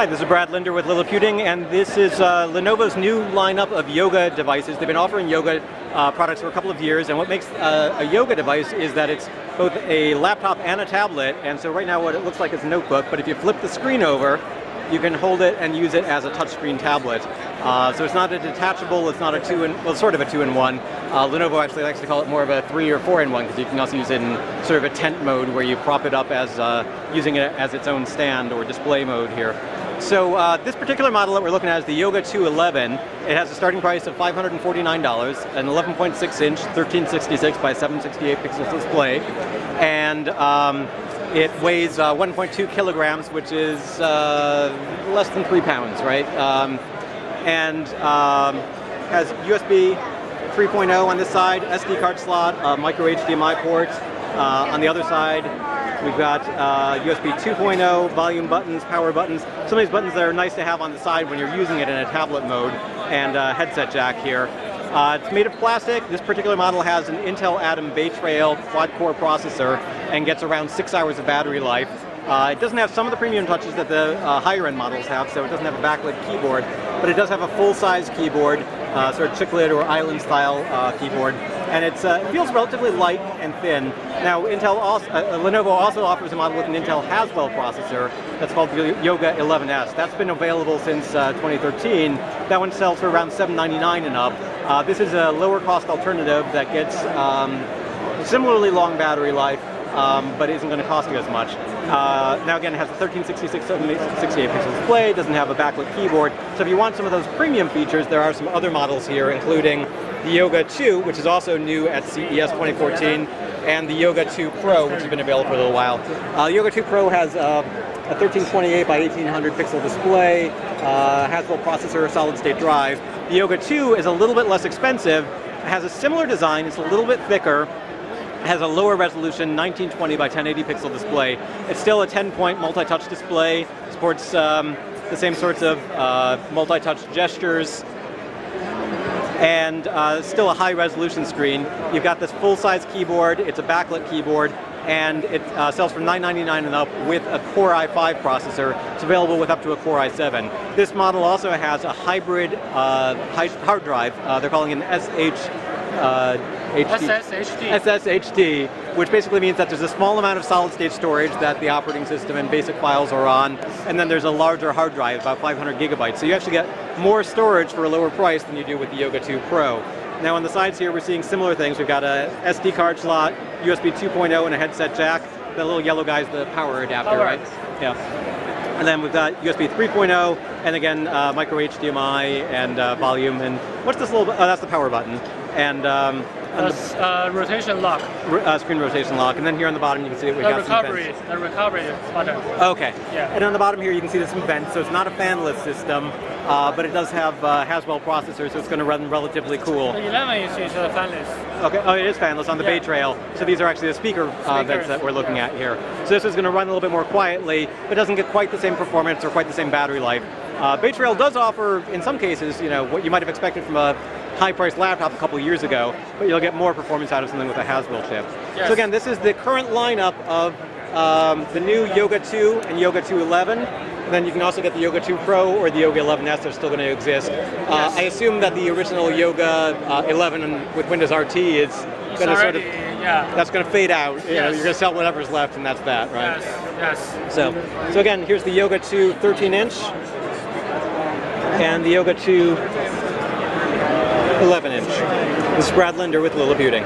Hi, this is Brad Linder with Liliputing, and this is Lenovo's new lineup of yoga devices. They've been offering yoga products for a couple of years, and what makes a yoga device is that it's both a laptop and a tablet, and so right now what it looks like is a notebook, but if you flip the screen over, you can hold it and use it as a touchscreen tablet. So it's not a detachable, it's not a sort of a two-in-one. Lenovo actually likes to call it more of a 3 or 4-in-1 because you can also use it in sort of a tent mode where you prop it up as using it as its own stand, or display mode here. So this particular model that we're looking at is the Yoga 211. It has a starting price of $549, an 11.6-inch 1366 by 768 pixels display, and it weighs 1.2 kilograms, which is less than 3 pounds, right? And has USB 3.0 on this side, SD card slot, micro HDMI port. On the other side, we've got USB 2.0, volume buttons, power buttons. Some of these buttons that are nice to have on the side when you're using it in a tablet mode, and headset jack here. It's made of plastic. This particular model has an Intel Atom Bay Trail quad-core processor and gets around 6 hours of battery life. It doesn't have some of the premium touches that the higher-end models have, so it doesn't have a backlit keyboard, but it does have a full-size keyboard, sort of chiclet or island-style keyboard, and it feels relatively light and thin. Now, Lenovo also offers a model with an Intel Haswell processor that's called the Yoga 11S. That's been available since 2013. That one sells for around $799 and up. This is a lower-cost alternative that gets similarly long battery life, but isn't going to cost you as much. Now again, it has a 1366 768 pixel display, doesn't have a backlit keyboard, so if you want some of those premium features, there are some other models here, including the Yoga 2, which is also new at CES 2014, and the Yoga 2 Pro, which has been available for a little while. The Yoga 2 Pro has a 1328 by 1800 pixel display, Haswell processor, solid-state drive. The Yoga 2 is a little bit less expensive, it has a similar design, it's a little bit thicker, has a lower resolution 1920 by 1080 pixel display. It's still a 10-point multi-touch display, supports the same sorts of multi-touch gestures, and still a high-resolution screen. You've got this full-size keyboard, it's a backlit keyboard, and it sells for $999 and up with a Core i5 processor. It's available with up to a Core i7. This model also has a hybrid hard drive. They're calling it an SSHD, which basically means that there's a small amount of solid-state storage that the operating system and basic files are on, and then there's a larger hard drive, about 500 gigabytes. So you actually get more storage for a lower price than you do with the Yoga 2 Pro. Now on the sides here, we're seeing similar things. We've got a SD card slot, USB 2.0, and a headset jack. The little yellow guy's the power adapter, right? Yeah. And then we've got USB 3.0, and again, micro HDMI and volume. And what's this little? Oh, that's the power button. And rotation lock. Screen rotation lock. And then here on the bottom, you can see that we've got some vents. The recovery button. Okay. Yeah. And on the bottom here, you can see there's some vents. So it's not a fanless system, but it does have Haswell processor, so it's going to run relatively cool. The 11-inch is fanless. Okay. Oh, it is fanless on the Bay Trail. So these are actually the speaker vents that we're looking at here. So this is going to run a little bit more quietly, but doesn't get quite the same performance or quite the same battery life. Bay Trail does offer, in some cases, what you might have expected from a high-priced laptop a couple of years ago, but you'll get more performance out of something with a Haswell chip. Yes. So again, this is the current lineup of the new Yoga 2 and Yoga 211. And then you can also get the Yoga 2 Pro or the Yoga 11S. They're still going to exist. Yes. I assume that the original Yoga 11 with Windows RT is going to sort of that's going to fade out. Yes. You're going to sell whatever's left, and that's that, right? Yes. Yes. So again, here's the Yoga 2 13-inch and the Yoga 2 11-inch. This is Brad Linder with Liliputing.